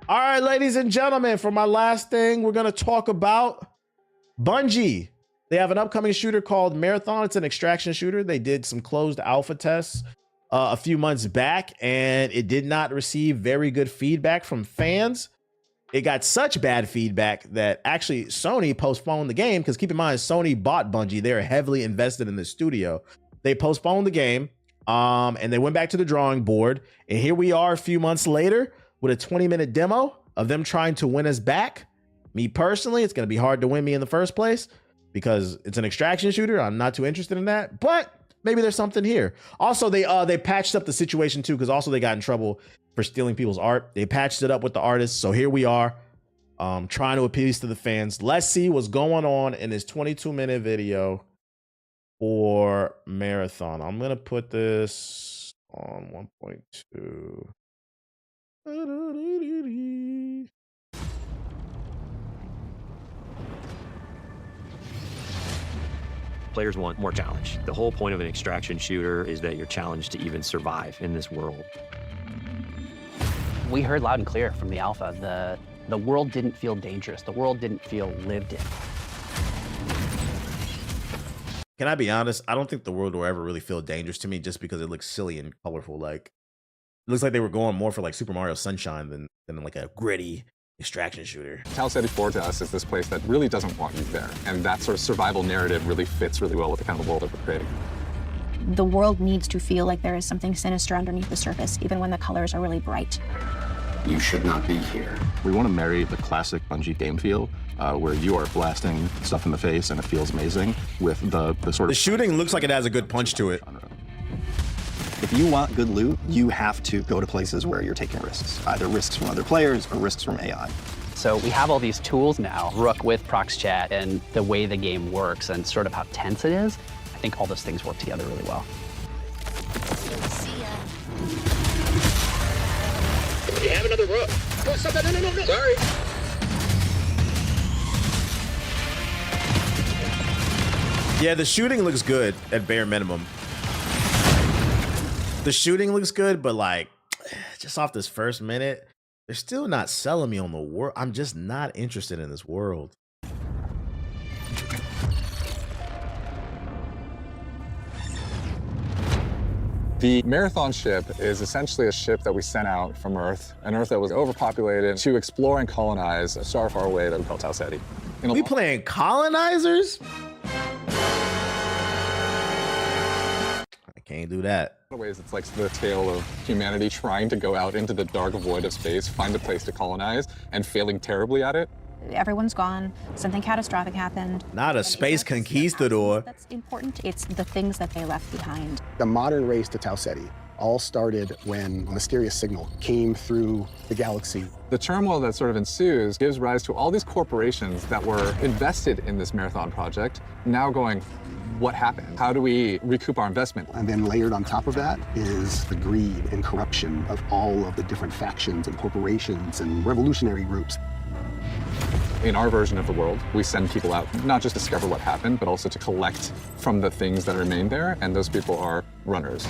All right, ladies and gentlemen, for my last thing, we're going to talk about Bungie. They have an upcoming shooter called Marathon. It's an extraction shooter. They did some closed alpha tests a few months back, and it did not receive very good feedback from fans. It got such bad feedback that actually Sony postponed the game, because keep in mind, Sony bought Bungie. They're heavily invested in the studio. They postponed the game, and they went back to the drawing board. And here we are a few months later with a 20-minute demo of them trying to win us back. Me personally, it's going to be hard to win me in the first place because it's an extraction shooter. I'm not too interested in that, but maybe there's something here. Also, they patched up the situation too, because also they got in trouble for stealing people's art. They patched it up with the artists. So here we are, trying to appease to the fans. Let's see what's going on in this 22-minute video for Marathon. I'm going to put this on 1.2. Players want more challenge. The whole point of an extraction shooter is that you're challenged to even survive in this world. We heard loud and clear from the alpha, the world didn't feel dangerous. The world didn't feel lived in. Can I be honest? I don't think the world will ever really feel dangerous to me just because it looks silly and colorful. Like, it looks like they were going more for like Super Mario Sunshine than like a gritty extraction shooter. Tau Ceti 4 to us is this place that really doesn't want you there. And that sort of survival narrative really fits really well with the kind of world that we're creating. The world needs to feel like there is something sinister underneath the surface, even when the colors are really bright. You should not be here. We want to marry the classic Bungie game feel, where you are blasting stuff in the face and it feels amazing, with the sort of... The shooting looks like it has a good punch to it. If you want good loot, you have to go to places where you're taking risks, either risks from other players or risks from AI. So we have all these tools now, Rook with Prox Chat, and the way the game works and sort of how tense it is. I think all those things work together really well. You have another Rook. Oh, stop that. No. Sorry. Yeah, the shooting looks good at bare minimum. The shooting looks good, but like, just off this first minute, they're still not selling me on the world. I'm just not interested in this world. The Marathon ship is essentially a ship that we sent out from Earth, an Earth that was overpopulated, to explore and colonize a star far away that we call Tau Ceti. We playing colonizers? I can't do that. In a lot of ways, it's like the tale of humanity trying to go out into the dark void of space, find a place to colonize, and failing terribly at it. Everyone's gone. Something catastrophic happened. Not a space conquistador. That's important. It's the things that they left behind. The modern race to Tau Ceti all started when a mysterious signal came through the galaxy. The turmoil that sort of ensues gives rise to all these corporations that were invested in this Marathon project, now going, what happened? How do we recoup our investment? And then layered on top of that is the greed and corruption of all of the different factions and corporations and revolutionary groups. In our version of the world, we send people out not just to discover what happened, but also to collect from the things that remain there, and those people are runners.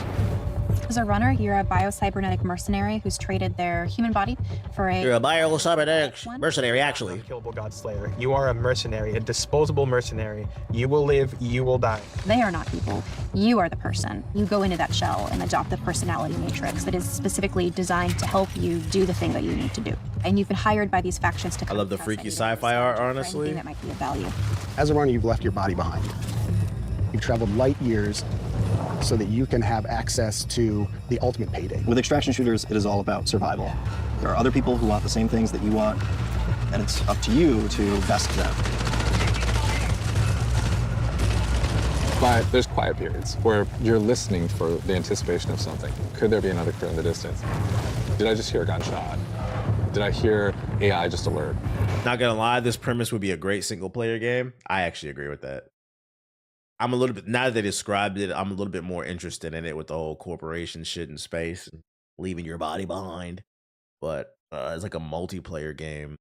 As a runner, you're a biocybernetic mercenary who's traded their human body for a... You're a biocybernetic mercenary, actually. Unkillable God Slayer. You are a mercenary, a disposable mercenary. You will live, you will die. They are not people. You are the person. You go into that shell and adopt the personality matrix that is specifically designed to help you do the thing that you need to do. And you've been hired by these factions to come. I love the freaky sci-fi art, honestly. That might be of value. As a runner, you've left your body behind. You've traveled light years so that you can have access to the ultimate payday. With extraction shooters, it is all about survival. There are other people who want the same things that you want, and it's up to you to best them. But there's quiet periods where you're listening for the anticipation of something. Could there be another crew in the distance? Did I just hear a gunshot? Did I hear AI just alert? Not gonna lie, this premise would be a great single player game. I actually agree with that. I'm a little bit, now that they described it, I'm a little bit more interested in it with the whole corporation shit in space and leaving your body behind. But it's like a multiplayer game.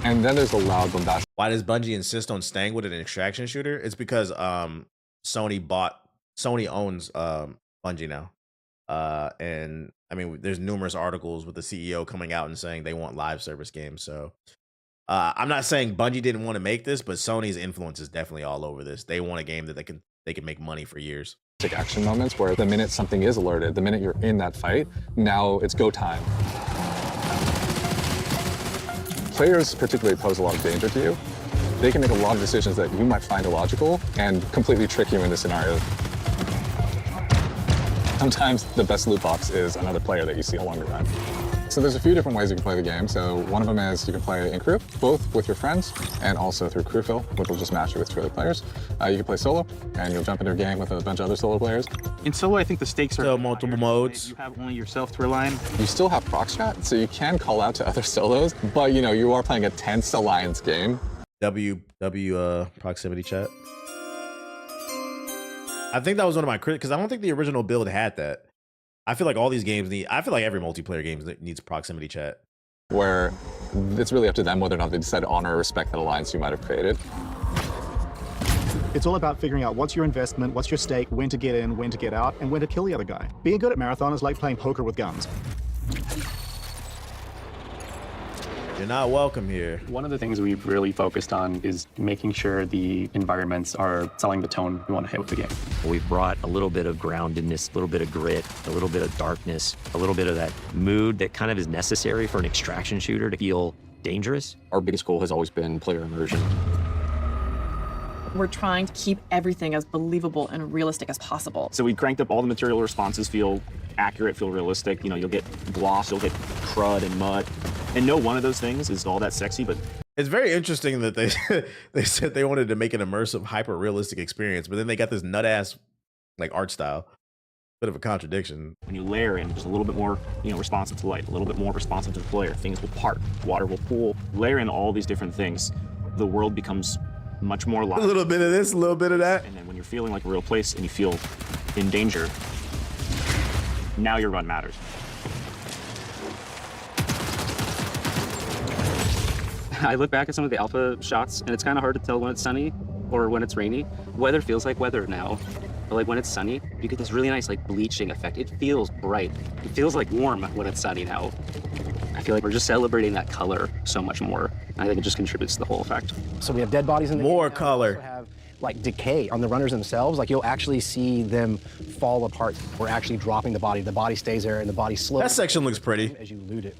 And then there's the loud bombastic. Why does Bungie insist on staying with an extraction shooter? It's because Sony owns Bungie now. And I mean, there's numerous articles with the CEO coming out and saying they want live service games. So I'm not saying Bungie didn't want to make this, but Sony's influence is definitely all over this. They want a game that they can make money for years. Action moments where the minute something is alerted, the minute you're in that fight, now it's go time. Players particularly pose a lot of danger to you. They can make a lot of decisions that you might find illogical and completely trick you into scenarios. Sometimes the best loot box is another player that you see along the run. So there's a few different ways you can play the game. So one of them is you can play in crew, both with your friends and also through crew fill, which will just match you with 2 other players. You can play solo, and you'll jump into a game with a bunch of other solo players. In solo, I think the stakes are so multiple modes. You have only yourself to rely on. You still have prox chat, so you can call out to other solos, but you know, you are playing a tense alliance game. Proximity chat. I think that was one of my critics, because I don't think the original build had that. I feel like all these games I feel like every multiplayer game needs proximity chat. Where it's really up to them whether or not they decide to honor or respect that alliance you might have created. It's all about figuring out what's your investment, what's your stake, when to get in, when to get out, and when to kill the other guy. Being good at Marathon is like playing poker with guns. You're not welcome here. One of the things we've really focused on is making sure the environments are selling the tone we want to hit with the game. We've brought a little bit of groundedness, a little bit of grit, a little bit of darkness, a little bit of that mood that kind of is necessary for an extraction shooter to feel dangerous. Our biggest goal has always been player immersion. We're trying to keep everything as believable and realistic as possible. So we cranked up all the material responses, feel accurate, feel realistic. You know, you'll get gloss, you'll get crud and mud. And no one of those things is all that sexy, but it's very interesting that they said they wanted to make an immersive, hyper-realistic experience, but then they got this nut-ass like art style. Bit of a contradiction. When you layer in just a little bit more, you know, responsive to light, a little bit more responsive to the player, things will part, water will pool. Layer in all these different things, the world becomes much more alive. A little bit of this, a little bit of that. And then when you're feeling like a real place and you feel in danger, now your run matters. I look back at some of the alpha shots, and it's kind of hard to tell when it's sunny or when it's rainy. Weather feels like weather now. But like when it's sunny, you get this really nice like bleaching effect. It feels bright. It feels like warm when it's sunny now. I feel like we're just celebrating that color so much more. And I think it just contributes to the whole effect. So we have dead bodies in the more game. color. We also have like decay on the runners themselves. Like you'll actually see them fall apart. We're actually dropping the body. The body stays there, and the body slows. That section looks pretty as you loot it.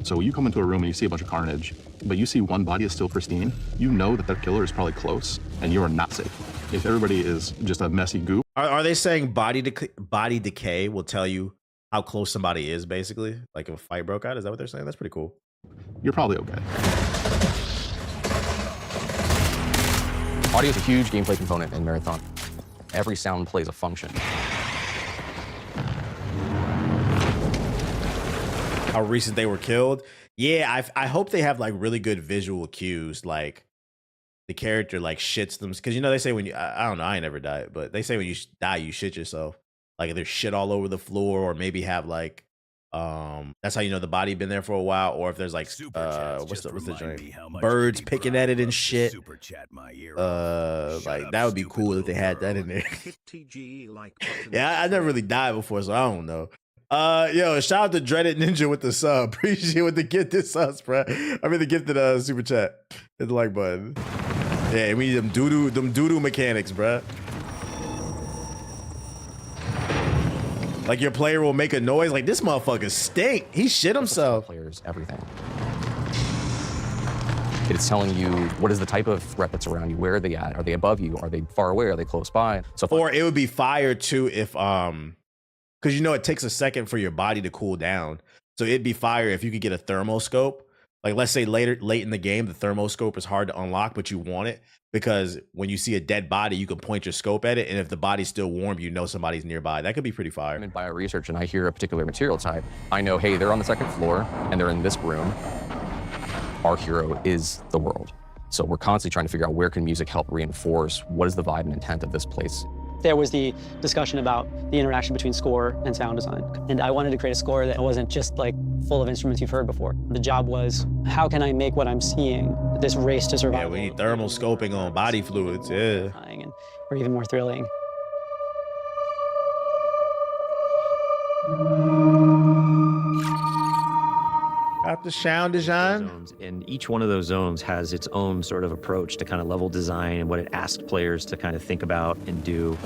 So you come into a room and you see a bunch of carnage, but you see one body is still pristine. You know that that killer is probably close, and you are not safe. If everybody is just a messy goop. Are they saying body decay will tell you how close somebody is, basically? Like if a fight broke out? Is that what they're saying? That's pretty cool. You're probably okay. Audio is a huge gameplay component in Marathon. Every sound plays a function. How recent they were killed? Yeah, I hope they have like really good visual cues, like the character like shits them, because you know they say when you I don't know, I ain't never died, but they say when you die you shit yourself, like if there's shit all over the floor, or maybe have like that's how you know the body been there for a while, or if there's like what's the giant birds picking at it and shit. Like that would be cool if they had that in there. Yeah, I never really died before, so I don't know. Yo, shout out to Dreaded Ninja with the sub. Appreciate with the gifted subs, bro. I mean the gifted super chat. Hit the like button. Yeah, we need them doo-doo mechanics, bro. Like your player will make a noise like this motherfucker stink. He shit himself. Players, everything. It's telling you what is the type of threat that's around you. Where are they at? Are they above you? Are they far away? Are they close by? So, or it would be fire too if because you know it takes a second for your body to cool down. So it'd be fire if you could get a thermoscope. Like let's say late in the game, the thermoscope is hard to unlock, but you want it because when you see a dead body, you can point your scope at it, and if the body's still warm, you know somebody's nearby. That could be pretty fire. I'm in bioresearch and I hear a particular material type. I know, hey, they're on the second floor and they're in this room. Our hero is the world. So we're constantly trying to figure out where can music help reinforce what is the vibe and intent of this place. There was the discussion about the interaction between score and sound design. And I wanted to create a score that wasn't just like full of instruments you've heard before. The job was, how can I make what I'm seeing, this race to survival? Yeah, we need thermal scoping on body fluids, yeah. Or even more thrilling. Got the sound design. Zones, and each one of those zones has its own sort of approach to kind of level design and what it asks players to kind of think about and do.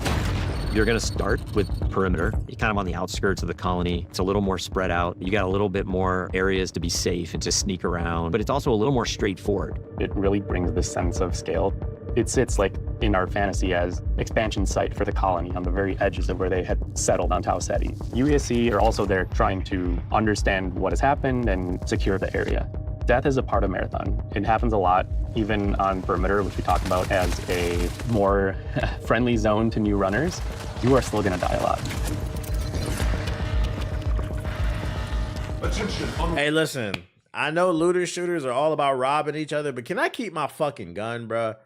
You're going to start with perimeter. You're kind of on the outskirts of the colony. It's a little more spread out. You got a little bit more areas to be safe and to sneak around, but it's also a little more straightforward. It really brings this sense of scale. It sits like in our fantasy as expansion site for the colony on the very edges of where they had settled on Tau Ceti. UESC are also there trying to understand what has happened and secure the area. Death is a part of Marathon. It happens a lot, even on perimeter, which we talk about as a more friendly zone to new runners. You are still going to die a lot. Hey, listen, I know looter shooters are all about robbing each other, but can I keep my fucking gun, bruh?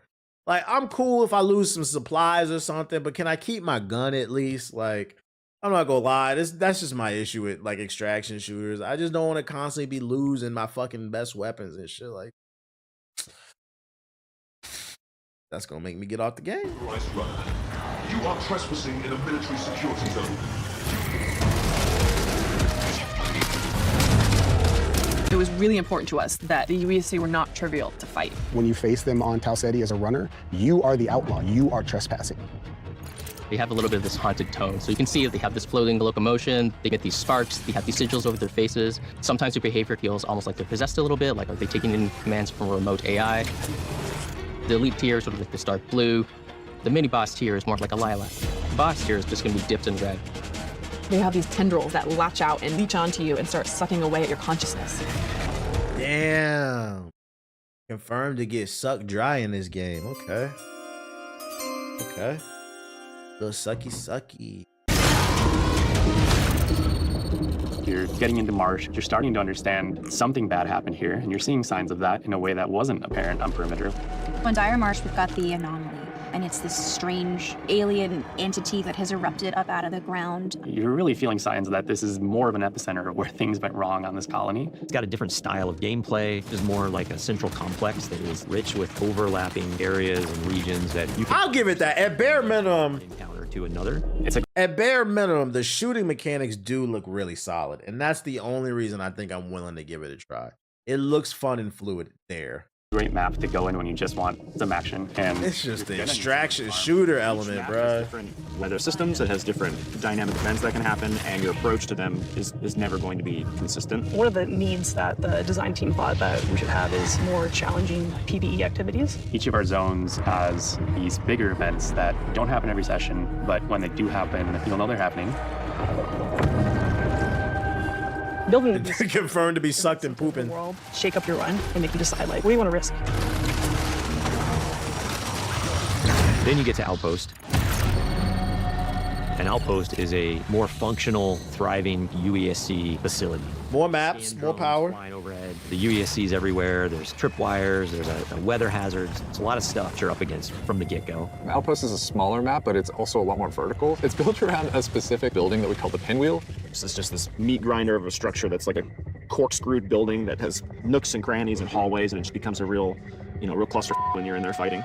Like, I'm cool if I lose some supplies or something, but can I keep my gun at least? Like, I'm not gonna lie, that's just my issue with like extraction shooters. I just don't want to constantly be losing my fucking best weapons and shit. Like, that's gonna make me get off the game. You are trespassing in a military security zone. It was really important to us that the UESC were not trivial to fight. When you face them on Tau Ceti as a runner, you are the outlaw. You are trespassing. They have a little bit of this haunted tone. So you can see that they have this floating locomotion, they get these sparks, they have these sigils over their faces. Sometimes their behavior feels almost like they're possessed a little bit, like are they taking in commands from a remote AI? The elite tier is sort of like this dark blue. The mini boss tier is more like a lilac. The boss tier is just gonna be dipped in red. They have these tendrils that latch out and leech onto you and start sucking away at your consciousness. Damn. Confirmed to get sucked dry in this game. Okay. Okay. Little sucky. You're getting into Marsh, you're starting to understand something bad happened here, and you're seeing signs of that in a way that wasn't apparent on perimeter. On Dire Marsh, we've got the anomaly, and it's this strange alien entity that has erupted up out of the ground. You're really feeling signs that this is more of an epicenter of where things went wrong on this colony. It's got a different style of gameplay. It's more like a central complex that is rich with overlapping areas and regions that you can... I'll give it that. At bare minimum, encounter to another. At bare minimum, the shooting mechanics do look really solid, and that's the only reason I think I'm willing to give it a try. It looks fun and fluid there. Great map to go in when you just want some action. And it's just the extraction shooter element, bro. Different weather systems, it has different dynamic events that can happen, and your approach to them is never going to be consistent. One of the needs that the design team thought that we should have is more challenging PvE activities. Each of our zones has these bigger events that don't happen every session, but when they do happen, you'll know they're happening. Building confirmed to be sucked and pooping. World, shake up your run and make you decide, like, what do you want to risk? Then you get to Outpost. An Outpost is a more functional, thriving UESC facility. More maps, more power. Flying overhead. The UESC's everywhere. There's tripwires. There's a weather hazards. It's a lot of stuff you're up against from the get-go. Outpost is a smaller map, but it's also a lot more vertical. It's built around a specific building that we call the Pinwheel. It's just this meat grinder of a structure that's like a corkscrewed building that has nooks and crannies and hallways, and it just becomes a real cluster when you're in there fighting.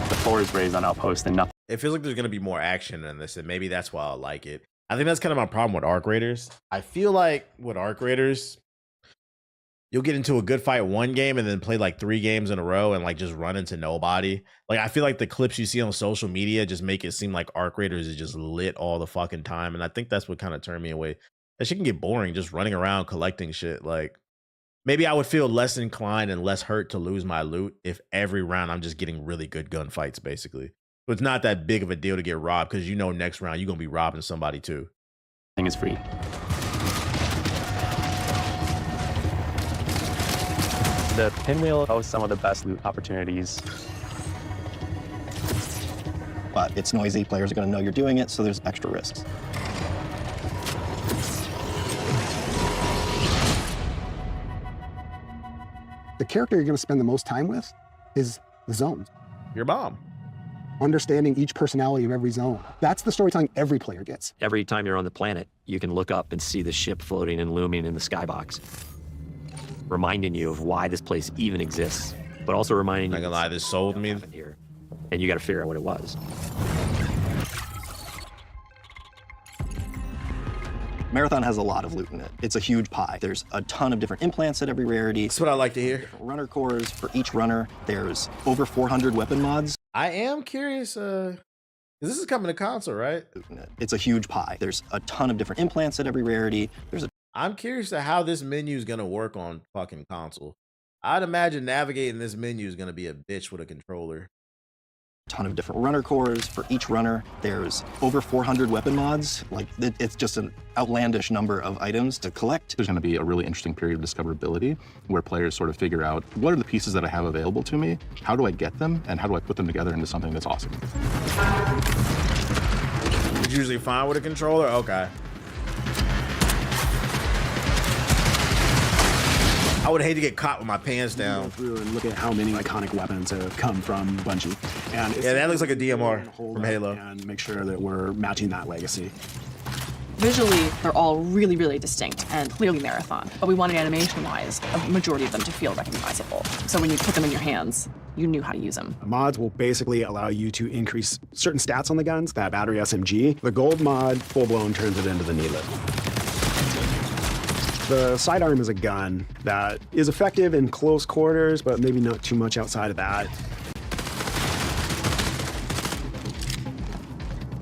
The floor is raised on Outpost and nothing. It feels like there's going to be more action in this, and maybe that's why I like it. I think that's kind of my problem with Arc Raiders. I feel like with Arc Raiders, you'll get into a good fight one game and then play like 3 games in a row and like just run into nobody. Like, I feel like the clips you see on social media just make it seem like Arc Raiders is just lit all the fucking time. And I think that's what kind of turned me away. That shit can get boring just running around collecting shit. Like, maybe I would feel less inclined and less hurt to lose my loot if every round I'm just getting really good gunfights, basically. So it's not that big of a deal to get robbed because you know next round you're going to be robbing somebody too. Thing is free. The Pinwheel hosts some of the best loot opportunities. But it's noisy, players are going to know you're doing it, so there's extra risks. The character you're going to spend the most time with is the zones. Your mom. Understanding each personality of every zone. That's the storytelling every player gets. Every time you're on the planet, you can look up and see the ship floating and looming in the skybox, reminding you of why this place even exists. but also reminding Not you gonna lie, this sold me. here, and you got to figure out what it was. Marathon has a lot of loot in it. It's a huge pie. There's a ton of different implants at every rarity. That's what I like to hear. Different runner cores for each runner. There's over 400 weapon mods. I am curious, this is coming to console, right? It's a huge pie. There's a ton of different implants at every rarity. I'm curious to how this menu is gonna work on fucking console. I'd imagine navigating this menu is gonna be a bitch with a controller. Ton of different runner cores for each runner. There's over 400 weapon mods. Like, it's just an outlandish number of items to collect. There's going to be a really interesting period of discoverability where players sort of figure out what are the pieces that I have available to me, how do I get them, and how do I put them together into something that's awesome. It's usually fine with a controller? Okay. I would hate to get caught with my pants down. Go through and look at how many iconic weapons have come from Bungie. And yeah, that looks like a DMR from Halo. And make sure that we're matching that legacy. Visually, they're all really, really distinct and clearly Marathon, but we wanted animation-wise a majority of them to feel recognizable. So when you put them in your hands, you knew how to use them. Mods will basically allow you to increase certain stats on the guns, that battery SMG. The gold mod, full-blown, turns it into the Needlet. The sidearm is a gun that is effective in close quarters, but maybe not too much outside of that.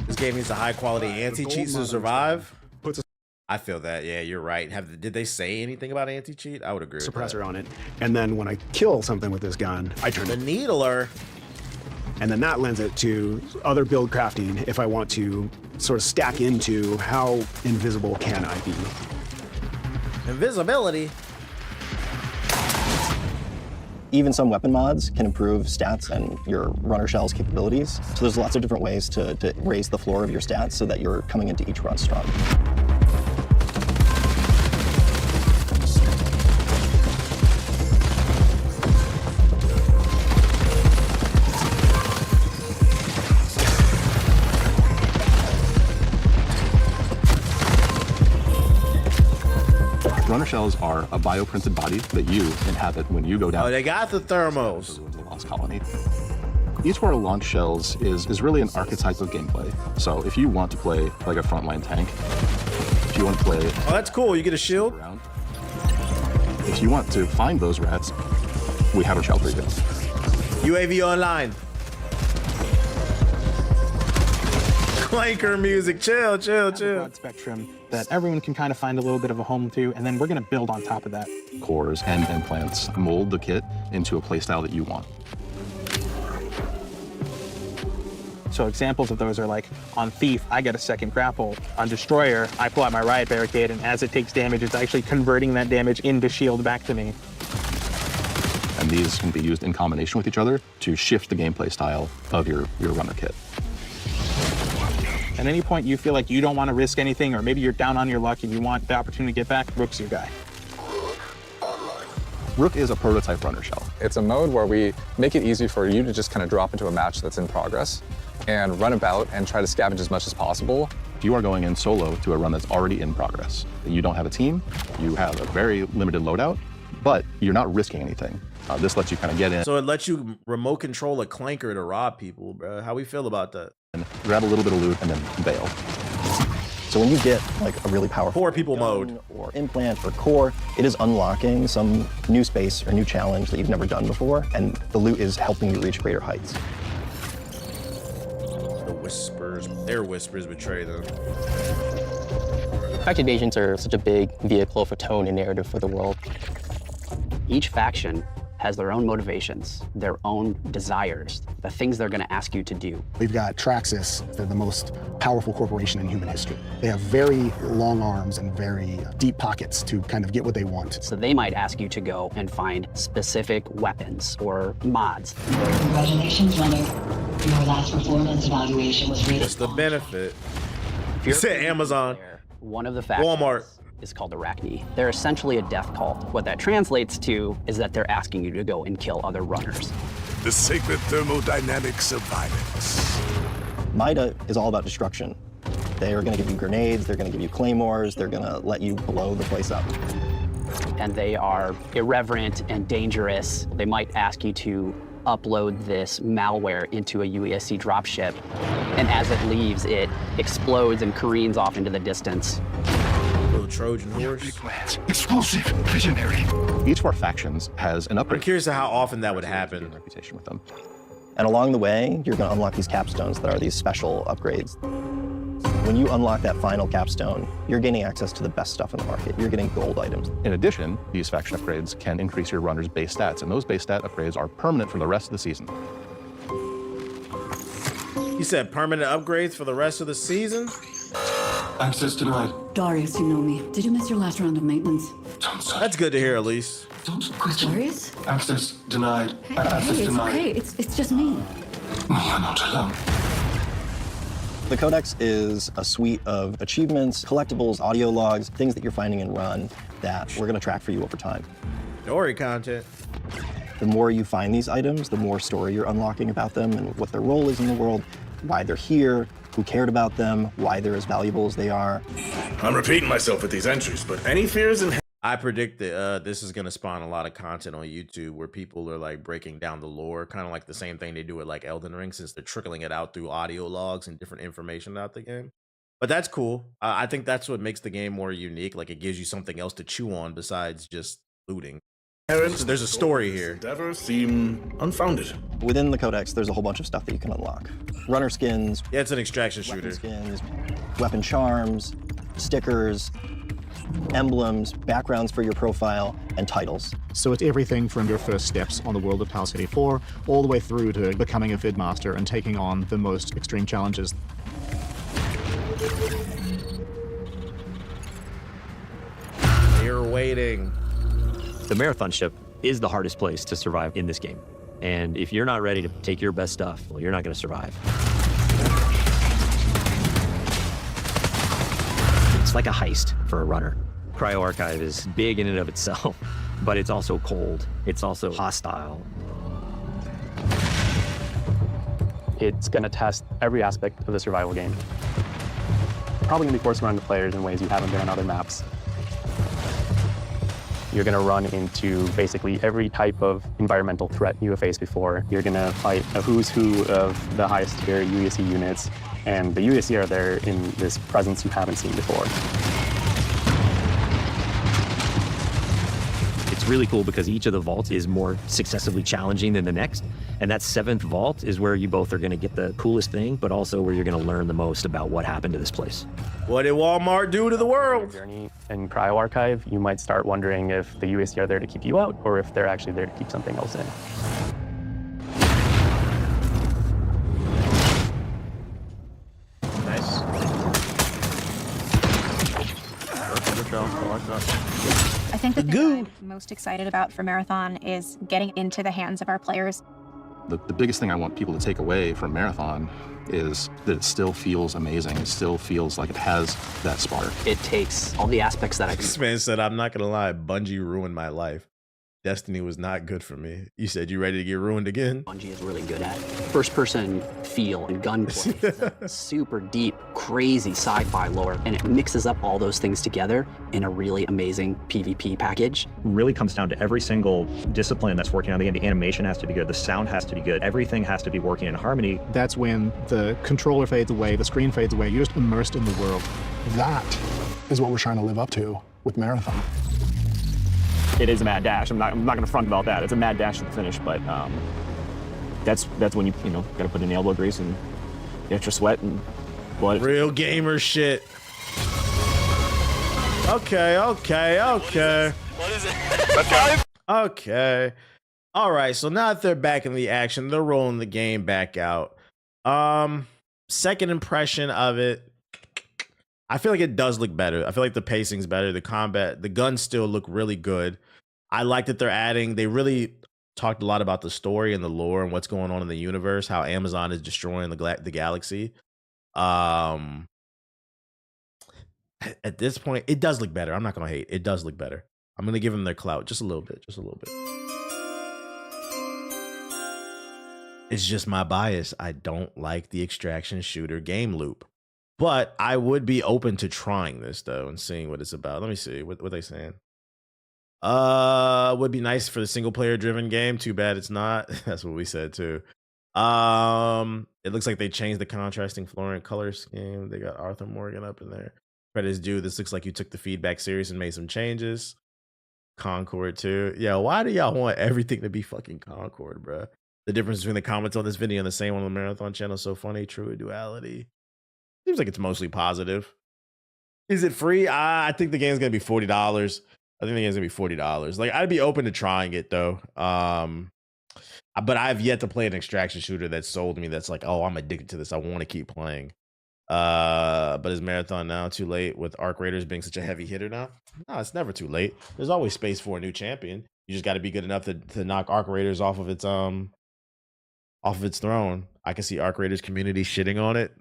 This game needs a high-quality anti-cheat to survive. I feel that. Yeah, you're right. Did they say anything about anti-cheat? I would agree with that. Suppressor on it. And then when I kill something with this gun, I turn the needler. And then that lends it to other build crafting if I want to sort of stack into how invisible can I be. Invisibility. Even some weapon mods can improve stats and your runner shell's capabilities. So there's lots of different ways to raise the floor of your stats so that you're coming into each run strong. Runner shells are a bioprinted body that you inhabit when you go down. Oh, they got the thermals. The Lost Colony. Each one of launch shells is really an archetype of gameplay. So if you want to play like a frontline tank, if you want to play... Oh, that's cool. You get a shield? If you want to find those rats, we have a shell for you. UAV online. Clanker music. Chill, chill, chill. Broad spectrum that everyone can kind of find a little bit of a home to, and then we're going to build on top of that. Cores and implants mold the kit into a playstyle that you want. So examples of those are like, on Thief, I get a second grapple. On Destroyer, I pull out my Riot Barricade, and as it takes damage, it's actually converting that damage into shield back to me. And these can be used in combination with each other to shift the gameplay style of your runner kit. At any point you feel like you don't want to risk anything, or maybe you're down on your luck and you want the opportunity to get back, Rook's your guy. Rook is a prototype runner shell. It's a mode where we make it easy for you to just kind of drop into a match that's in progress and run about and try to scavenge as much as possible. If you are going in solo to a run that's already in progress, you don't have a team, you have a very limited loadout, but you're not risking anything. This lets you kind of get in. So it lets you remote control a clanker to rob people, bro. How we feel about that? And grab a little bit of loot and then bail. So when you get like a really powerful 4 people mode or implant or core, it is unlocking some new space or new challenge that you've never done before, and the loot is helping you reach greater heights. The whispers, their whispers betray them. Faction agents are such a big vehicle for tone and narrative for the world. Each faction has their own motivations, their own desires, the things they're going to ask you to do. We've got Traxxas. They're the most powerful corporation in human history. They have very long arms and very deep pockets to kind of get what they want. So they might ask you to go and find specific weapons or mods. Congratulations, runner. Your last performance evaluation was rated. What's the benefit? You said Amazon. One of the factions Walmart is called Arachne. They're essentially a death cult. What that translates to is that they're asking you to go and kill other runners. The sacred thermodynamics of violence. Mida is all about destruction. They are going to give you grenades, they're going to give you claymores, they're going to let you blow the place up. and they are irreverent and dangerous. They might ask you to upload this malware into a UESC dropship, and as it leaves, it explodes and careens off into the distance. Little Trojan horse. Explosive, visionary. Each of our factions has an upgrade. I'm curious to how often that would happen. Reputation with them. And along the way, you're going to unlock these capstones that are these special upgrades. When you unlock that final capstone, you're gaining access to the best stuff in the market. You're getting gold items. In addition, these faction upgrades can increase your runner's base stats, and those base stat upgrades are permanent for the rest of the season. He said permanent upgrades for the rest of the season? Access denied. Darius, you know me. Did you miss your last round of maintenance? That's good to hear, Elise. Don't question. Darius? Access denied. Access Hey, it's denied. okay. It's just me. You're not alone. The Codex is a suite of achievements, collectibles, audio logs, things that you're finding in Run that we're going to track for you over time. Story content. The more you find these items, the more story you're unlocking about them and what their role is in the world, why they're here, who cared about them, why they're as valuable as they are. I'm repeating myself with these entries, but any fears in I predict that this is going to spawn a lot of content on YouTube where people are like breaking down the lore, kind of like the same thing they do with like Elden Ring, since they're trickling it out through audio logs and different information about the game. But that's cool. I think that's what makes the game more unique. Like it gives you something else to chew on besides just looting. So there's a story here. endeavor seem unfounded. Within the Codex, there's a whole bunch of stuff that you can unlock. Runner skins. Yeah, it's an extraction shooter. Skins, weapon charms, stickers, emblems, backgrounds for your profile, and titles. So it's everything from your first steps on the world of Tau City 4 all the way through to becoming a Vidmaster and taking on the most extreme challenges. You're waiting. The Marathon ship is the hardest place to survive in this game. And if you're not ready to take your best stuff, well, you're not going to survive. It's like a heist for a runner. Cryo Archive is big in and of itself, but it's also cold. It's also hostile. It's going to test every aspect of the survival game. Probably going to be forced around the players in ways you haven't been on other maps. You're going to run into basically every type of environmental threat you have faced before. You're going to fight a who's who of the highest tier UESC units, and the UESC are there in this presence you haven't seen before. It's really cool because each of the vaults is more successively challenging than the next. And that 7th vault is where you both are going to get the coolest thing, but also where you're going to learn the most about what happened to this place. What did Walmart do to the world? Journey in Cryo Archive, you might start wondering if the UESC are there to keep you out or if they're actually there to keep something else in. Nice. I think the thing I'm most excited about for Marathon is getting into the hands of our players. The biggest thing I want people to take away from Marathon is that it still feels amazing. It still feels like it has that spark. It takes all the aspects that I can. This man said, I'm not going to lie, Bungie ruined my life. Destiny was not good for me. You said you ready to get ruined again? Bungie is really good at first-person feel and gunplay. Super deep, crazy sci-fi lore, and it mixes up all those things together in a really amazing PvP package. Really comes down to every single discipline that's working on the game. The animation has to be good, the sound has to be good, everything has to be working in harmony. That's when the controller fades away, the screen fades away, you're just immersed in the world. That is what we're trying to live up to with Marathon. It is a mad dash. I'm not going to front about that. It's a mad dash to the finish, but that's when you got to put in the elbow grease and the extra sweat and blood. Real gamer shit. Okay. What is it? Okay. All right. So now that they're back in the action, they're rolling the game back out. Second impression of it. I feel like it does look better. I feel like the pacing's better. The combat, the guns still look really good. I like that they're adding, they really talked a lot about the story and the lore and what's going on in the universe, how Amazon is destroying the galaxy. At this point, it does look better. I'm not going to hate. It does look better. I'm going to give them their clout just a little bit, It's just my bias. I don't like the extraction shooter game loop. But I would be open to trying this, though, and seeing what it's about. Let me see what they saying. Would be nice for the single player driven game. Too bad it's not. That's what we said too. It looks like they changed the contrasting floor and color scheme. They got Arthur Morgan up in there. Credits due. This looks like you took the feedback serious and made some changes. Concord too. Yeah, why do y'all want everything to be fucking Concord, bro? The difference between the comments on this video and the same one on the Marathon channel is so funny. True duality. Seems like it's mostly positive. Is it free? I think the game's gonna be $40. I think the game's gonna be $40. Like, I'd be open to trying it though. But I've yet to play an extraction shooter that sold me. That's like, oh, I'm addicted to this. I want to keep playing. But is Marathon now too late with Arc Raiders being such a heavy hitter now? No, it's never too late. There's always space for a new champion. You just got to be good enough to knock Arc Raiders off of its throne. I can see Arc Raiders community shitting on it.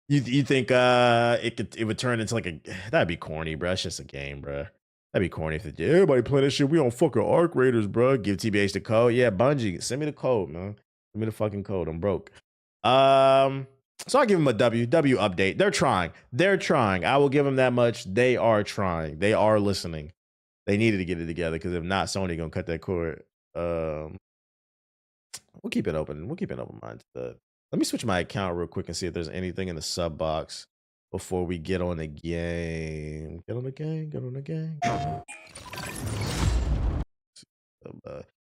You think it would turn into like that'd be corny, bro. It's just a game, bro. That'd be corny if everybody playing that shit. We on fucking Arc Raiders, bro. Give TBH the code. Yeah, Bungie, send me the code, man. Send me the fucking code. I'm broke. So I give them a W update. They're trying. I will give them that much. They are trying. They are listening. They needed to get it together because if not, Sony gonna cut that cord. We'll keep it open. We'll keep an open mind to that. Let me switch my account real quick and see if there's anything in the sub box before we get on the game. Get on the game.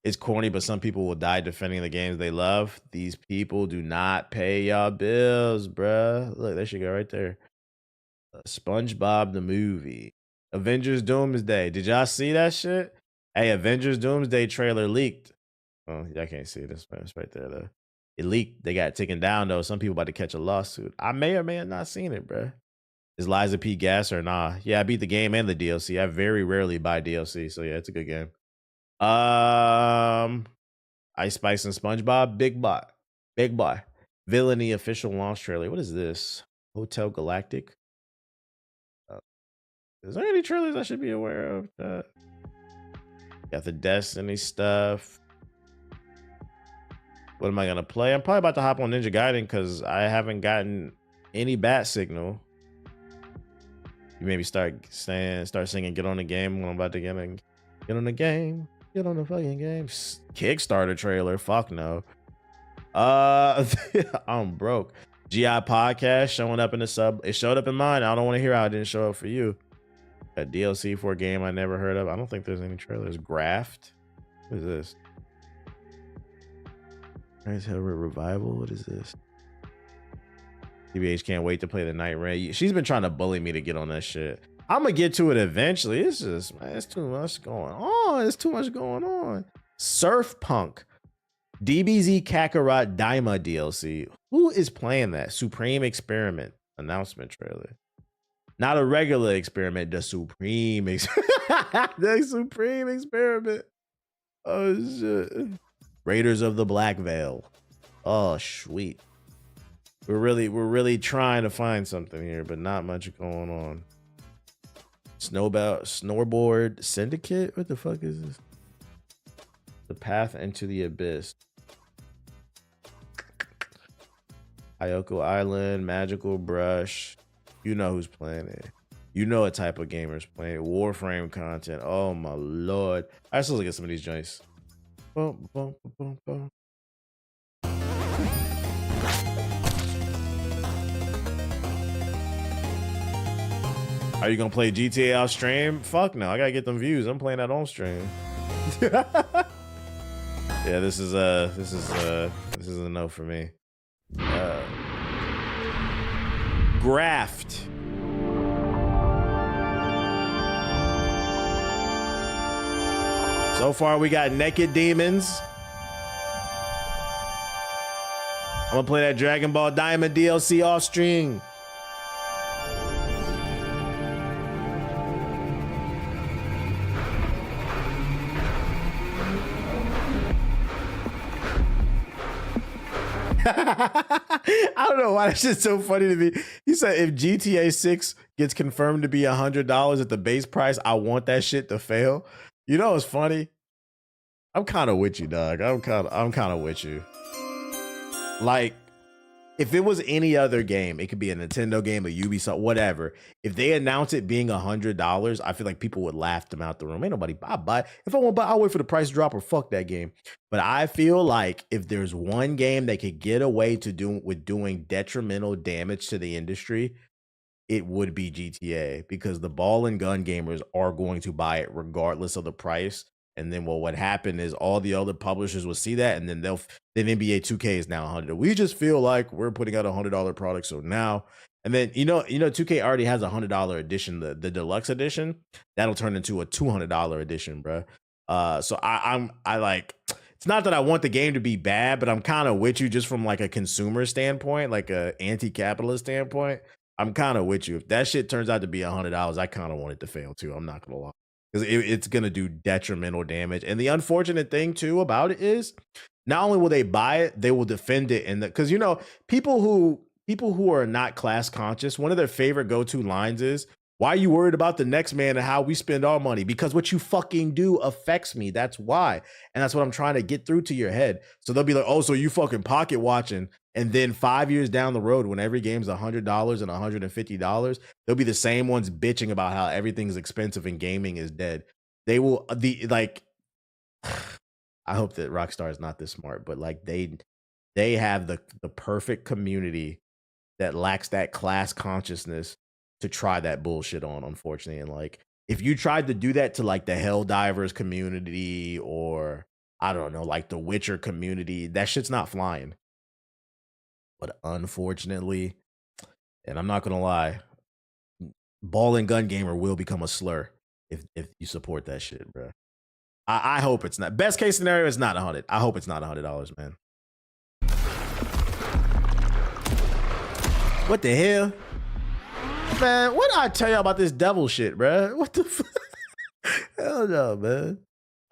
It's corny, but some people will die defending the games they love. These people do not pay y'all bills, bruh. Look, there she go right there. SpongeBob the movie. Avengers Doomsday. Did y'all see that shit? Hey, Avengers Doomsday trailer leaked. Oh, y'all can't see this. It's right there, though. It leaked. They got it taken down, though. Some people about to catch a lawsuit. I may or may have not seen it, bruh. Is Liza P. gas or nah? Yeah, I beat the game and the DLC. I very rarely buy DLC, so yeah, it's a good game. Ice Spice and SpongeBob, big boy. Villainy official launch trailer. What is this? Hotel Galactic. Is there any trailers I should be aware of? Got the Destiny stuff. What am I gonna play? I'm probably about to hop on Ninja Gaiden because I haven't gotten any bat signal. You maybe start singing "Get on the Game" when I'm about to get on the game. Get on the fucking game. Kickstarter trailer. Fuck no. I'm broke. GI podcast showing up in the sub. It showed up in mine. I don't want to hear how it didn't show up for you. A DLC for a game I never heard of. I don't think there's any trailers. Graft. What is this? Rise Hellrat Revival. What is this? TBH can't wait to play the Night Raid. She's been trying to bully me to get on that shit. I'm gonna get to it eventually. It's just, man, it's too much going on. Surf Punk. DBZ Kakarot Daima DLC. Who is playing that? Supreme Experiment announcement trailer. Not a regular experiment, the Supreme the Supreme Experiment. Oh shit. Raiders of the Black Veil. Oh sweet. We're really trying to find something here, but not much going on. Snowboard Syndicate? What the fuck is this? The Path into the Abyss. Ayoko Island, Magical Brush. You know who's playing it. You know what type of gamers playing it. Warframe content. Oh my lord. I just look at some of these joints. Boom, boom, boom, boom. Are you gonna play GTA off stream? Fuck no, I gotta get them views. I'm playing that on stream. Yeah, this is a no for me. Graft. So far we got Naked Demons. I'm gonna play that Dragon Ball Diamond DLC off stream. I don't know why that's just so funny to me. He said if GTA 6 gets confirmed to be $100 at the base price, I want that shit to fail. You know what's funny? I'm kind of with you, dog. I'm kind of with you. Like, if it was any other game, it could be a Nintendo game, a Ubisoft, whatever. If they announce it being $100, I feel like people would laugh them out the room. Ain't nobody buy. If I want to buy, I'll wait for the price to drop or fuck that game. But I feel like if there's one game they could get away to doing detrimental damage to the industry, it would be GTA, because the ball and gun gamers are going to buy it regardless of the price. And then what happened is all the other publishers will see that, and then then NBA 2K is now $100. We just feel like we're putting out $100 product, so now, and then 2K already has a $100 edition, the deluxe edition that'll turn into a $200 edition, bro. So I like. It's not that I want the game to be bad, but I'm kind of with you just from like a consumer standpoint, like a anti-capitalist standpoint. I'm kind of with you. If that shit turns out to be $100, I kind of want it to fail too. I'm not gonna lie. Because it's going to do detrimental damage. And the unfortunate thing, too, about it is not only will they buy it, they will defend it. And because, people who are not class conscious, one of their favorite go-to lines is, why are you worried about the next man and how we spend our money? Because what you fucking do affects me. That's why. And that's what I'm trying to get through to your head. So they'll be like, oh, so you fucking pocket watching. And then 5 years down the road, when every game's $100 and $150, they'll be the same ones bitching about how everything's expensive and gaming is dead. They will I hope that Rockstar is not this smart, but like they have the perfect community that lacks that class consciousness to try that bullshit on, unfortunately. And like, if you tried to do that to like the Helldivers community, or I don't know, like the Witcher community, that shit's not flying. But unfortunately, and I'm not gonna lie, ball and gun gamer will become a slur if you support that shit, bro. I hope it's not. Best case scenario, it's not 100. I hope it's not $100, man. What the hell? Man, what did I tell y'all about this devil shit, bro? What the fuck? Hell no, man.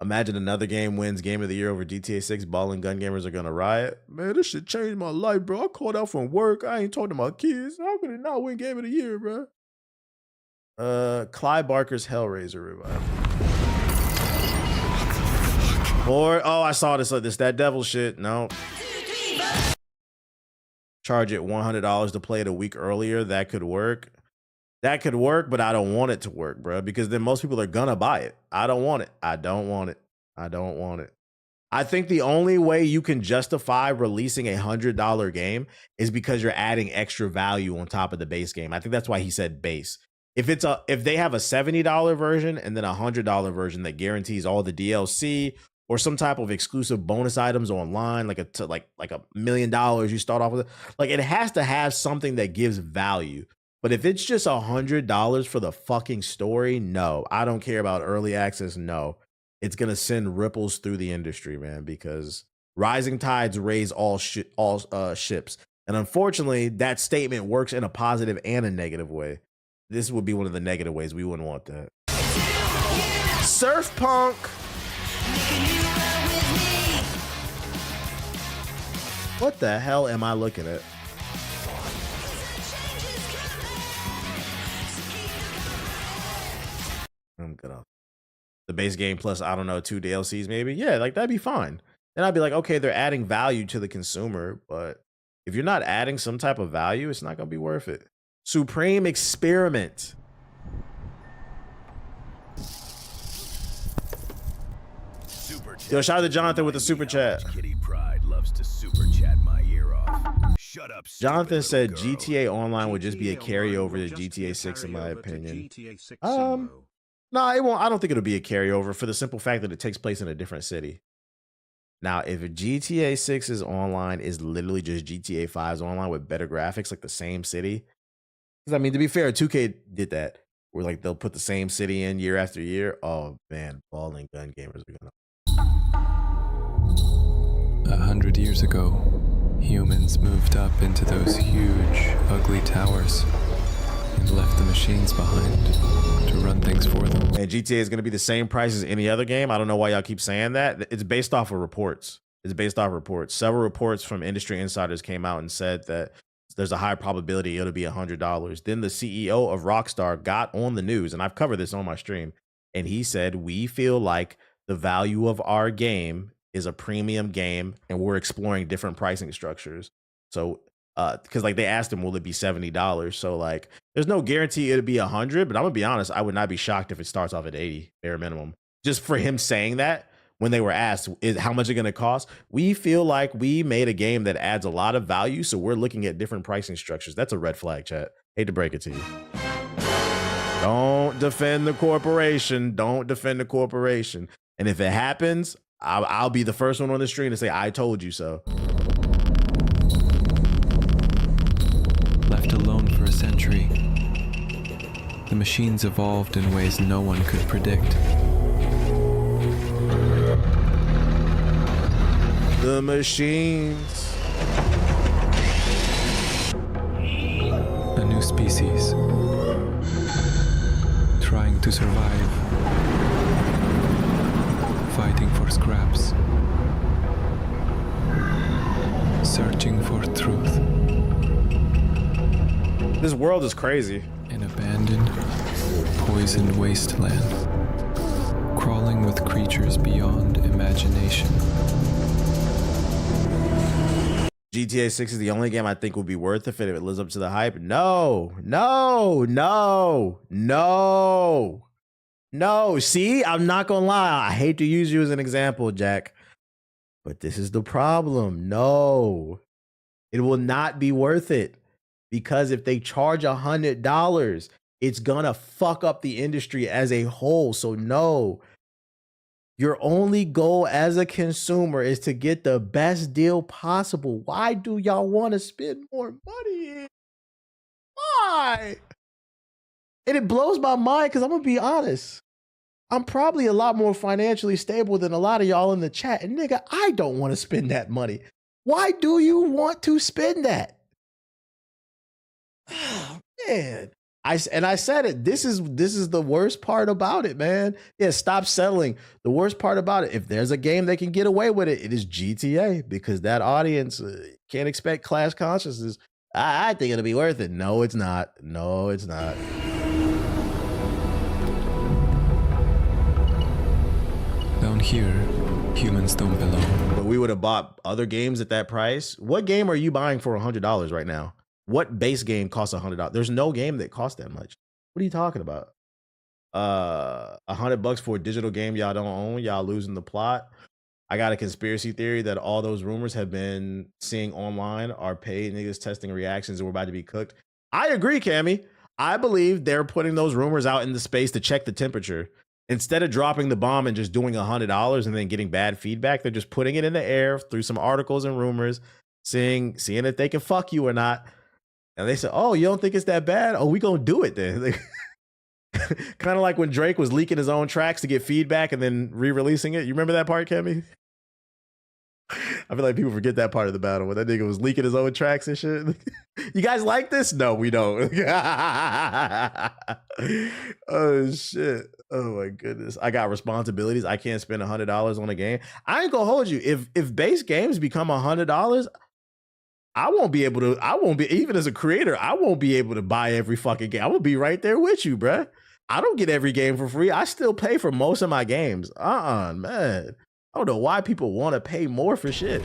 Imagine another game wins Game of the Year over GTA 6. Ball and gun gamers are gonna riot. Man, this shit changed my life, bro. I called out from work. I ain't talking to my kids. How could it not win Game of the Year, bro? Clive Barker's Hellraiser revival. Or, oh, I saw this. That devil shit. No. Charge it $100 to play it a week earlier. That could work. That could work, but I don't want it to work, bro, because then most people are gonna buy it. I don't want it. I don't want it. I don't want it. I think the only way you can justify releasing a $100 game is because you're adding extra value on top of the base game. I think that's why he said base. If they have a $70 version and then a $100 version that guarantees all the DLC or some type of exclusive bonus items online, like $1 million you start off with, like it has to have something that gives value. But if it's just $100 for the fucking story, no. I don't care about early access, no. It's gonna send ripples through the industry, man, because rising tides raise all ships. And unfortunately, that statement works in a positive and a negative way. This would be one of the negative ways. We wouldn't want that. Surf Punk. What the hell am I looking at? I'm good off. The base game plus, I don't know, 2 DLCs maybe? Yeah, like that'd be fine. Then I'd be like, okay, they're adding value to the consumer, but if you're not adding some type of value, it's not gonna be worth it. Supreme Experiment. Yo, shout out to Jonathan with the super chat. Kitty Pride loves to super chat my ear off. Shut up. Jonathan said GTA Online would just be a carryover to GTA 6 in my opinion. No, it won't. I don't think it'll be a carryover for the simple fact that it takes place in a different city. Now, if GTA 6's online is literally just GTA 5's online with better graphics, like the same city. Because I mean, to be fair, 2K did that. Where like they'll put the same city in year after year. Oh man, ball and gun gamers are gonna. 100 years ago, humans moved up into those huge, ugly towers and left the machines behind to run things for them. And GTA is going to be the same price as any other game. I don't know why y'all keep saying that. It's based off of reports. It's based off reports. Several reports from industry insiders came out and said that there's a high probability it'll be $100. Then the CEO of Rockstar got on the news, and I've covered this on my stream, and he said, we feel like the value of our game is a premium game, and we're exploring different pricing structures. So because like they asked him, will it be $70? So like, there's no guarantee it'll be 100. But I'm gonna be honest, I would not be shocked if it starts off at 80 bare minimum. Just for him saying that when they were asked, how much is it gonna cost? We feel like we made a game that adds a lot of value, so we're looking at different pricing structures. That's a red flag, chat. Hate to break it to you. Don't defend the corporation. Don't defend the corporation. And if it happens, I'll be the first one on the stream to say, I told you so. Left alone for a century, the machines evolved in ways no one could predict. The machines. A new species, trying to survive, fighting for scraps, searching for truth. This world is crazy. An abandoned, poisoned wasteland, crawling with creatures beyond imagination. GTA 6 is the only game I think will be worth it if it lives up to the hype. No, no, no, no, no. See, I'm not gonna lie. I hate to use you as an example, Jack, but this is the problem. No, it will not be worth it, because if they charge $100, it's gonna fuck up the industry as a whole. So no. Your only goal as a consumer is to get the best deal possible. Why do y'all want to spend more money? Why? And it blows my mind because I'm going to be honest. I'm probably a lot more financially stable than a lot of y'all in the chat. And nigga, I don't want to spend that money. Why do you want to spend that? Oh, man. I said it. This is the worst part about it, man. Yeah, stop settling. The worst part about it, if there's a game that can get away with it, it is GTA, because that audience can't expect class consciousness. I think it'll be worth it. No, it's not. No, it's not. Down here, humans don't belong. But we would have bought other games at that price. What game are you buying for $100 right now? What base game costs $100? There's no game that costs that much. What are you talking about? $100 for a digital game y'all don't own. Y'all losing the plot. I got a conspiracy theory that all those rumors have been seeing online are paid niggas testing reactions and we're about to be cooked. I agree, Cammy. I believe they're putting those rumors out into space to check the temperature. Instead of dropping the bomb and just doing $100 and then getting bad feedback, they're just putting it in the air through some articles and rumors, seeing if they can fuck you or not. And they said, oh, you don't think it's that bad? Oh, we gonna do it then. Kind of like when Drake was leaking his own tracks to get feedback and then re-releasing it. You remember that part, Kemi? I feel like people forget that part of the battle when that nigga was leaking his own tracks and shit. You guys like this? No, we don't. Oh, shit. Oh, my goodness. I got responsibilities. I can't spend $100 on a game. I ain't gonna hold you. If base games become $100, I won't be, even as a creator, I won't be able to buy every fucking game. I will be right there with you, bruh. I don't get every game for free. I still pay for most of my games. Man. I don't know why people want to pay more for shit.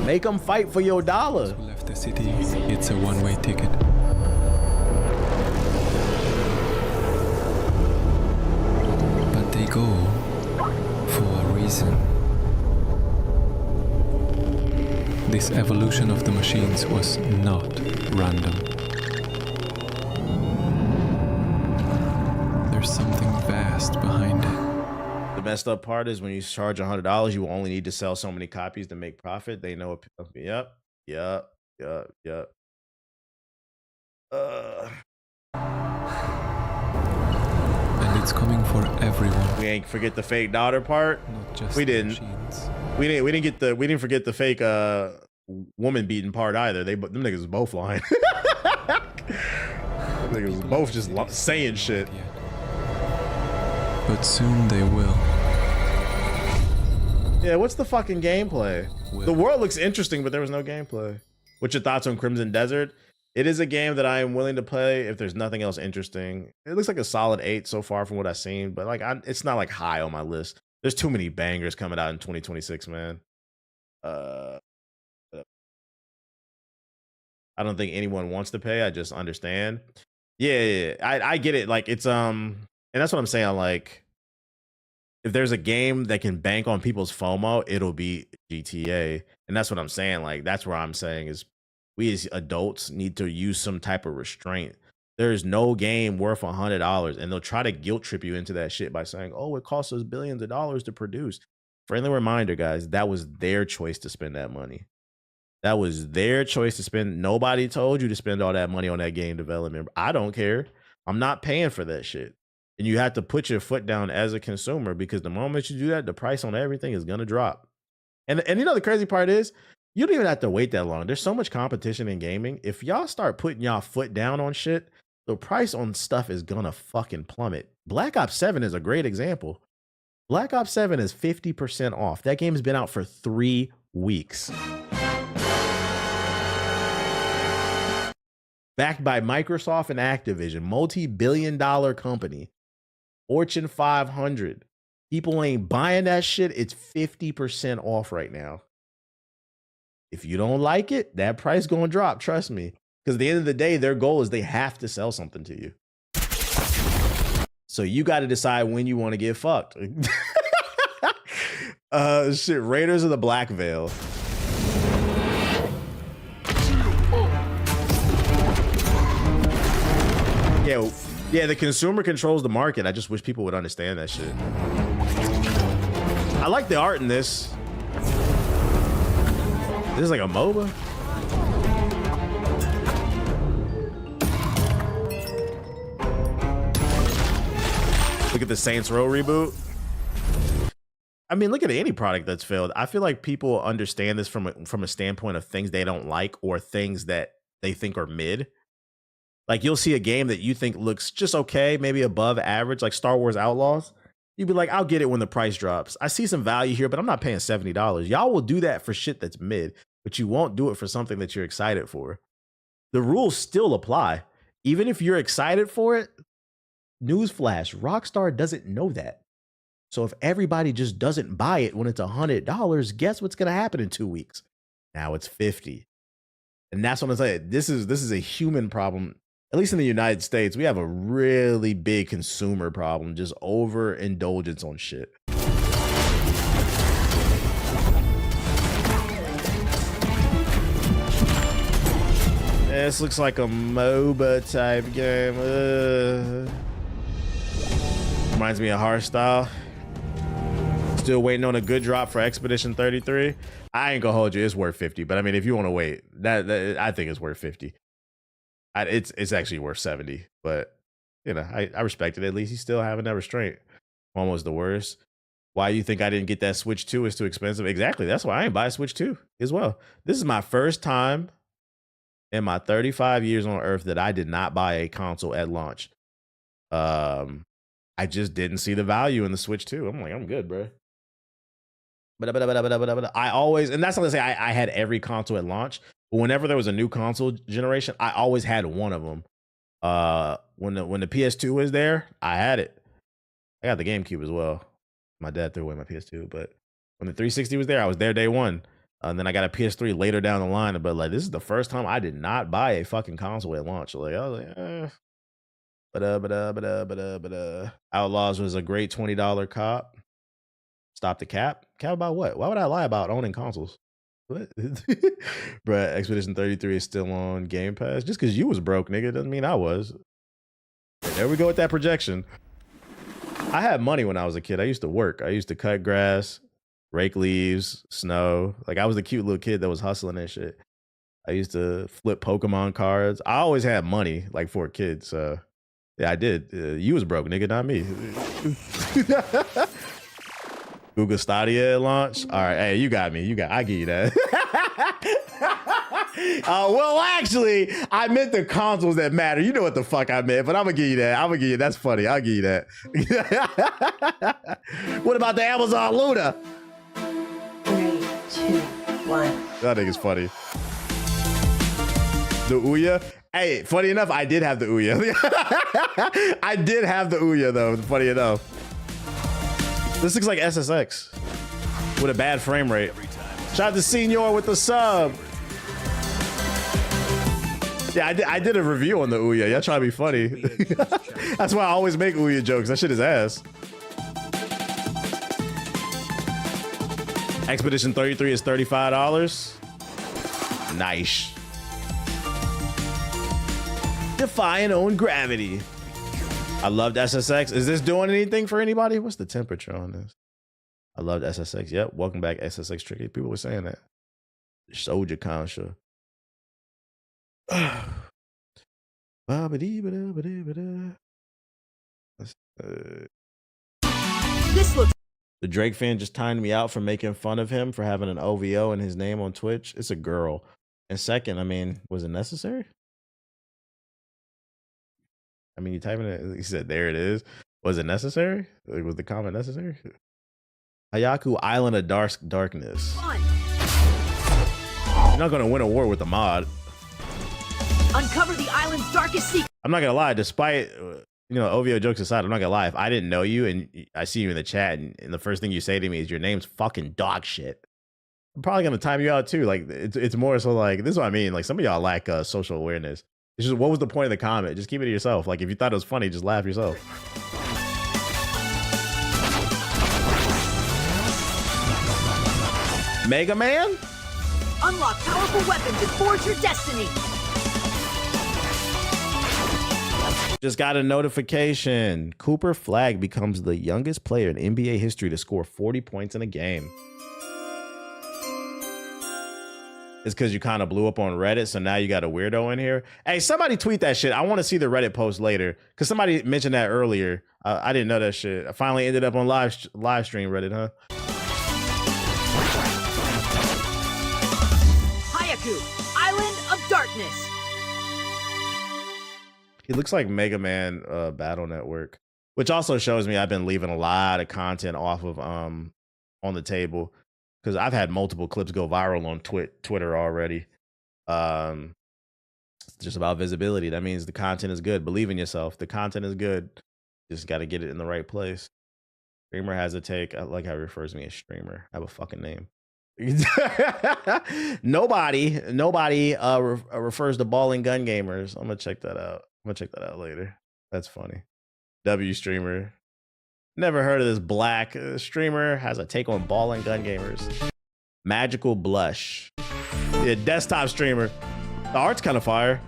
Make them fight for your dollar. Left the city, it's a one-way ticket. But they go for a reason. This evolution of the machines was not random. There's something vast behind it. The messed up part is when you charge $100, you will only need to sell so many copies to make profit. They know it. Yep. And it's coming for everyone. We ain't forget the fake daughter part. Not just we didn't. Machines. We didn't forget the fake woman beating part either. Them niggas was both lying. Them niggas was both just saying shit. But soon they will. Yeah, what's the fucking gameplay? The world looks interesting, but there was no gameplay. What's your thoughts on Crimson Desert? It is a game that I am willing to play if there's nothing else interesting. It looks like a solid 8 so far from what I've seen, but like it's not like high on my list. There's too many bangers coming out in 2026, man. I don't think anyone wants to pay. I just understand. Yeah. I get it. Like it's and that's what I'm saying. Like, if there's a game that can bank on people's FOMO, it'll be GTA. And that's what I'm saying. Like, that's where I'm saying is we as adults need to use some type of restraint. There's no game worth $100, and they'll try to guilt trip you into that shit by saying, oh, it costs us billions of dollars to produce. Friendly reminder, guys, that was their choice to spend that money. That was their choice to spend. Nobody told you to spend all that money on that game development. I don't care. I'm not paying for that shit. And you have to put your foot down as a consumer, because the moment you do that, the price on everything is going to drop. And you know, the crazy part is you don't even have to wait that long. There's so much competition in gaming. If y'all start putting y'all foot down on shit, the price on stuff is going to fucking plummet. Black Ops 7 is a great example. Black Ops 7 is 50% off. That game has been out for 3 weeks. Backed by Microsoft and Activision, multi-billion-dollar company. Fortune 500. People ain't buying that shit. It's 50% off right now. If you don't like it, that price gonna drop. Trust me. Because at the end of the day, their goal is they have to sell something to you. So you got to decide when you want to get fucked. Shit, Raiders of the Black Veil. Yeah, the consumer controls the market. I just wish people would understand that shit. I like the art in this. This is like a MOBA. Look at the Saints Row reboot. I mean, look at any product that's failed. I feel like people understand this from a standpoint of things they don't like or things that they think are mid. Like, you'll see a game that you think looks just okay, maybe above average, like Star Wars Outlaws. You'd be like, I'll get it when the price drops. I see some value here, but I'm not paying $70. Y'all will do that for shit that's mid, but you won't do it for something that you're excited for. The rules still apply. Even if you're excited for it, newsflash, Rockstar doesn't know that. So if everybody just doesn't buy it when it's $100, guess what's going to happen in 2 weeks? Now it's $50. And that's what I'm saying. This is a human problem. At least in the United States, we have a really big consumer problem, just overindulgence on shit. This looks like a MOBA type game. Reminds me of Hearthstyle. Still waiting on a good drop for Expedition 33. I ain't gonna hold you, it's worth 50. But I mean, if you want to wait, that I think it's worth 50. It's actually worth 70, but you know, I respect it. At least he's still having that restraint. One was the worst. Why you think I didn't get that Switch 2? It's too expensive. Exactly. That's why I ain't buy a Switch 2 as well. This is my first time in my 35 years on Earth that I did not buy a console at launch. I just didn't see the value in the Switch 2. I'm like, I'm good, bro. But I always, and that's not to say I had every console at launch. But whenever there was a new console generation, I always had one of them. When the PS2 was there, I had it. I got the GameCube as well. My dad threw away my PS2, but when the 360 was there, I was there day one. And then I got a PS3 later down the line. But like, this is the first time I did not buy a fucking console at launch. Like, I was like, Outlaws was a great $20 cop. Stop the cap. Cap about what? Why would I lie about owning consoles? What? Bruh, Expedition 33 is still on Game Pass. Just because you was broke, nigga, doesn't mean I was. There we go with that projection. I had money when I was a kid. I used to work. I used to cut grass, rake leaves, snow. Like, I was the cute little kid that was hustling and shit. I used to flip Pokemon cards. I always had money, like, for a kid. So, yeah, I did. You was broke, nigga, not me. Google Stadia at launch. All right, hey, you got me. I give you that. Well, actually, I meant the consoles that matter. You know what the fuck I meant, but I'm gonna give you that. That's funny. I'll give you that. What about the Amazon Luna? 3, 2, 1. That nigga's funny. The Ouya. Hey, funny enough, I did have the Ouya. I did have the Ouya though. Funny enough. This looks like SSX with a bad frame rate. Shout out to Senior with the sub. Yeah, I did a review on the Ouya. Y'all trying to be funny. That's why I always make Ouya jokes. That shit is ass. Expedition 33 is $35. Nice. Defying own gravity. I loved SSX. Is this doing anything for anybody? What's the temperature on this? I loved SSX. Yep. Welcome back, SSX Tricky. People were saying that. Soldier Concha. This looks. The Drake fan just timed me out for making fun of him for having an OVO in his name on Twitch. It's a girl. And second, I mean, was it necessary? I mean, you typing it, he said, there it is. Was it necessary? Like, was the comment necessary? Hayaku Island of Darkness. Fun. You're not going to win a war with the mod. Uncover the island's darkest secret. I'm not going to lie, despite, OVO jokes aside, I'm not going to lie. If I didn't know you and I see you in the chat and the first thing you say to me is your name's fucking dog shit, I'm probably going to time you out too. Like, it's more so like, this is what I mean. Like, some of y'all lack social awareness. It's just, what was the point of the comment? Just keep it to yourself. Like, if you thought it was funny, just laugh yourself. Mega Man? Unlock powerful weapons and forge your destiny. Just got a notification. Cooper Flag becomes the youngest player in NBA history to score 40 points in a game. It's because you kind of blew up on Reddit, so now you got a weirdo in here. Hey, somebody tweet that shit. I want to see the Reddit post later, because somebody mentioned that earlier. I didn't know that shit. I finally ended up on live stream Reddit, huh? Hayaku, Island of Darkness. He looks like Mega Man Battle Network, which also shows me I've been leaving a lot of content off of on the table. Because I've had multiple clips go viral on Twitter already. It's just about visibility. That means the content is good. Believe in yourself. The content is good. Just got to get it in the right place. Streamer has a take. I like how he refers to me as streamer. I have a fucking name. Nobody refers to ball and gun gamers. I'm gonna check that out. Later. That's funny. W streamer. Never heard of this black streamer. Has a take on ball and gun gamers. Magical Blush. Yeah, desktop streamer. The art's kind of fire.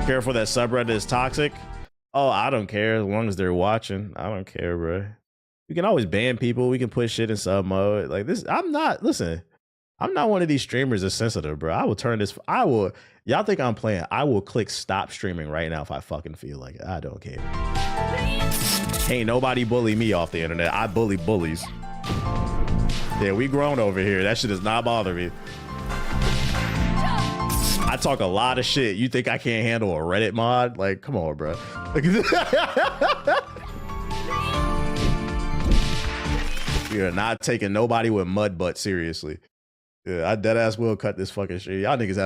Careful, that subreddit is toxic. Oh, I don't care as long as they're watching. I don't care, bro. We can always ban people. We can put shit in sub mode. Like this, I'm not one of these streamers that's sensitive, bro. I will turn this. Y'all think I'm playing? I will click stop streaming right now if I fucking feel like it. I don't care. Ain't nobody bully me off the internet. I bully bullies. Yeah, we grown over here. That shit does not bother me. I talk a lot of shit. You think I can't handle a Reddit mod? Like, come on, bro. We are not taking nobody with mud butt seriously. Yeah, I deadass will cut this fucking shit. Y'all niggas have